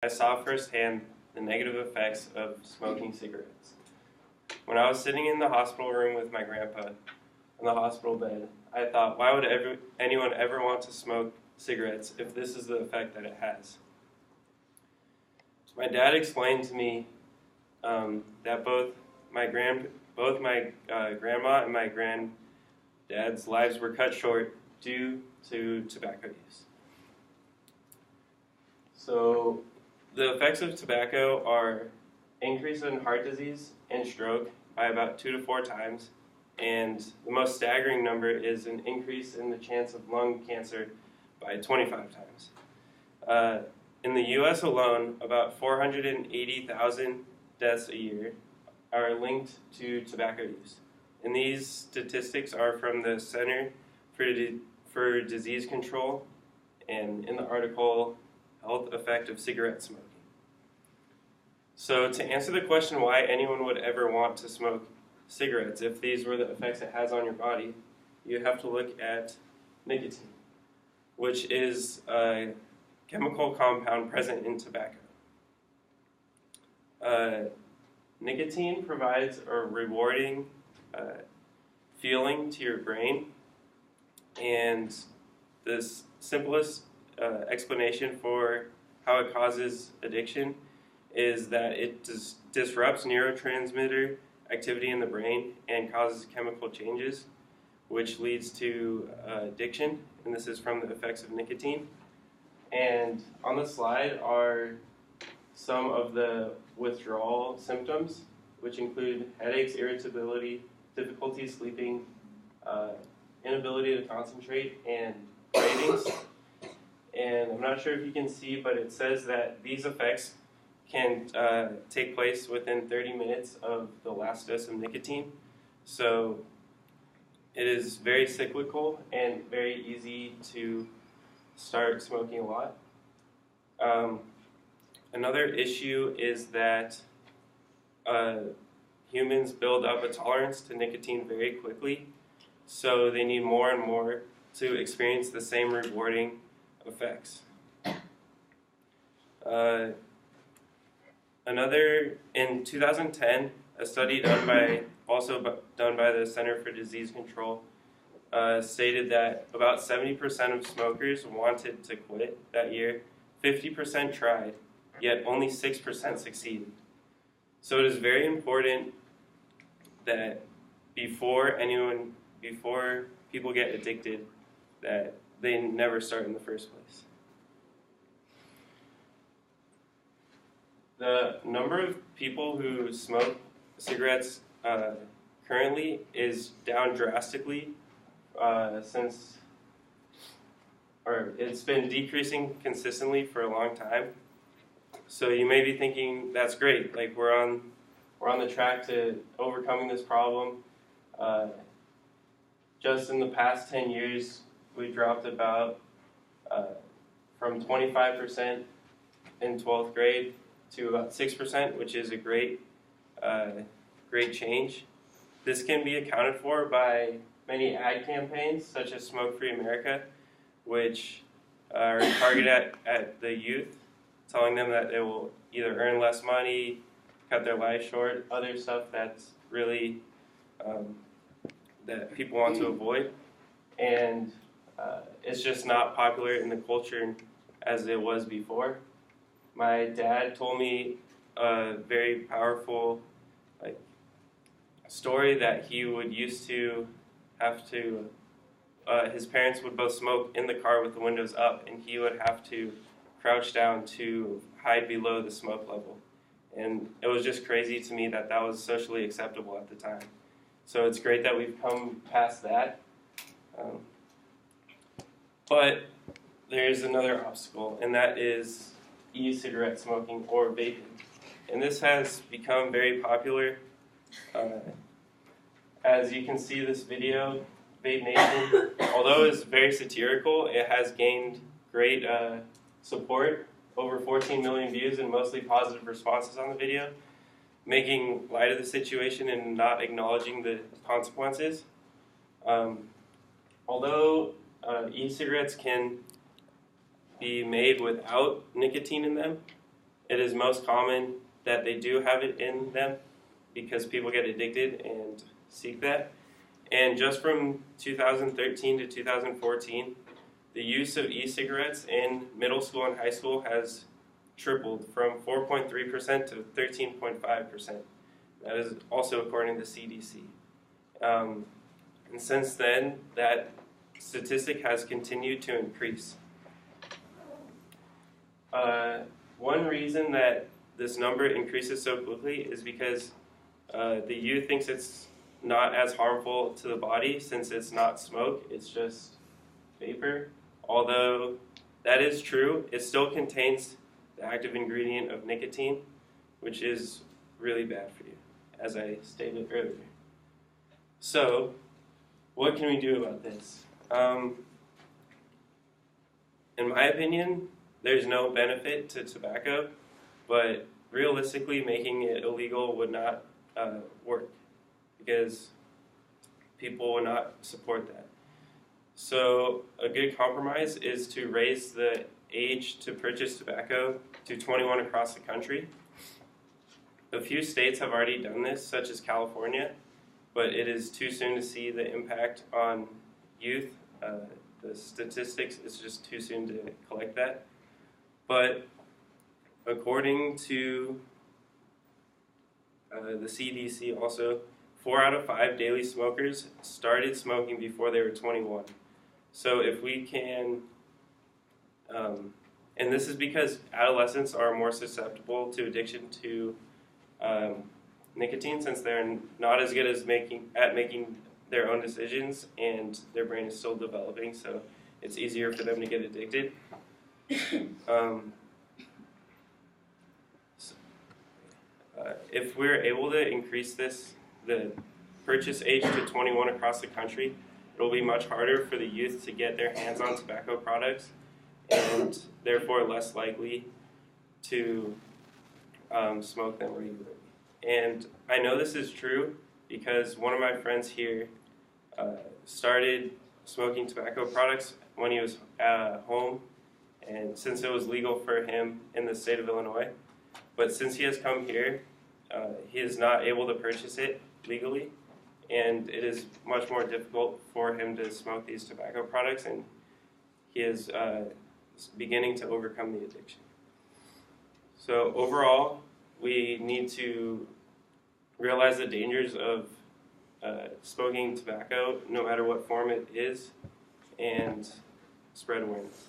I saw firsthand the negative effects of smoking cigarettes. When I was sitting in the hospital room with my grandpa in the hospital bed, I thought, why would anyone ever want to smoke cigarettes if this is the effect that it has? My dad explained to me that both my grandma and my granddad's lives were cut short due to tobacco use. So the effects of tobacco are increase in heart disease and stroke by about 2 to 4 times, and the most staggering number is an increase in the chance of lung cancer by 25 times. In the U.S. alone, about 480,000 deaths a year are linked to tobacco use. And these statistics are from the Center for Disease Control, and in the article, Health Effect of Cigarette Smoking. So to answer the question why anyone would ever want to smoke cigarettes if these were the effects it has on your body, you have to look at nicotine, which is a chemical compound present in tobacco. Nicotine provides a rewarding feeling to your brain, and the simplest explanation for how it causes addiction is that it disrupts neurotransmitter activity in the brain and causes chemical changes, which leads to addiction, and this is from the effects of nicotine. And on the slide are some of the withdrawal symptoms, which include headaches, irritability, difficulty sleeping, inability to concentrate, and cravings. And I'm not sure if you can see, but it says that these effects can take place within 30 minutes of the last dose of nicotine. So it is very cyclical and very easy to start smoking a lot. Another issue is that humans build up a tolerance to nicotine very quickly, so they need more and more to experience the same rewarding effects. In 2010, a study done by the Center for Disease Control stated that about 70% of smokers wanted to quit that year. 50% tried, yet only 6% succeeded. So it is very important that before people get addicted, that they never start in the first place. The number of people who smoke cigarettes currently is down drastically it's been decreasing consistently for a long time. So you may be thinking, that's great, like we're on the track to overcoming this problem. Just in the past 10 years, we dropped about from 25% in 12th grade to about 6%, which is a great change. This can be accounted for by many ad campaigns, such as Smoke Free America, which are targeted at the youth, telling them that they will either earn less money, cut their life short, other stuff that's really that people want to avoid. And it's just not popular in the culture as it was before. My dad told me a very powerful story that he would used to have to, his parents would both smoke in the car with the windows up, and he would have to crouch down to hide below the smoke level. And it was just crazy to me that that was socially acceptable at the time. So it's great that we've come past that. But there's another obstacle, and that is e-cigarette smoking or vaping. And this has become very popular. As you can see this video, Vape Nation, although it's very satirical, it has gained great support, over 14 million views and mostly positive responses on the video, making light of the situation and not acknowledging the consequences. Although e-cigarettes can be made without nicotine in them, it is most common that they do have it in them because people get addicted and seek that. And just from 2013 to 2014, the use of e-cigarettes in middle school and high school has tripled from 4.3% to 13.5%. That is also according to CDC. And since then, that statistic has continued to increase. One reason that this number increases so quickly is because the youth thinks it's not as harmful to the body since it's not smoke, it's just vapor. Although that is true, it still contains the active ingredient of nicotine, which is really bad for you, as I stated earlier. So, what can we do about this? In my opinion, there's no benefit to tobacco, but realistically, making it illegal would not work because people would not support that. So a good compromise is to raise the age to purchase tobacco to 21 across the country. A few states have already done this, such as California, but it is too soon to see the impact on youth. The statistics, it's just too soon to collect that. But according to the CDC also, 4 out of 5 daily smokers started smoking before they were 21. So if we can, and this is because adolescents are more susceptible to addiction to nicotine since they're not as good as making their own decisions and their brain is still developing, so it's easier for them to get addicted. If we're able to increase the purchase age to 21 across the country, it'll be much harder for the youth to get their hands on tobacco products and therefore less likely to smoke them regularly. And I know this is true because one of my friends here started smoking tobacco products when he was home, and since it was legal for him in the state of Illinois. But since he has come here, he is not able to purchase it legally, and it is much more difficult for him to smoke these tobacco products, and he is beginning to overcome the addiction. So overall, we need to realize the dangers of smoking tobacco, no matter what form it is, and spread awareness.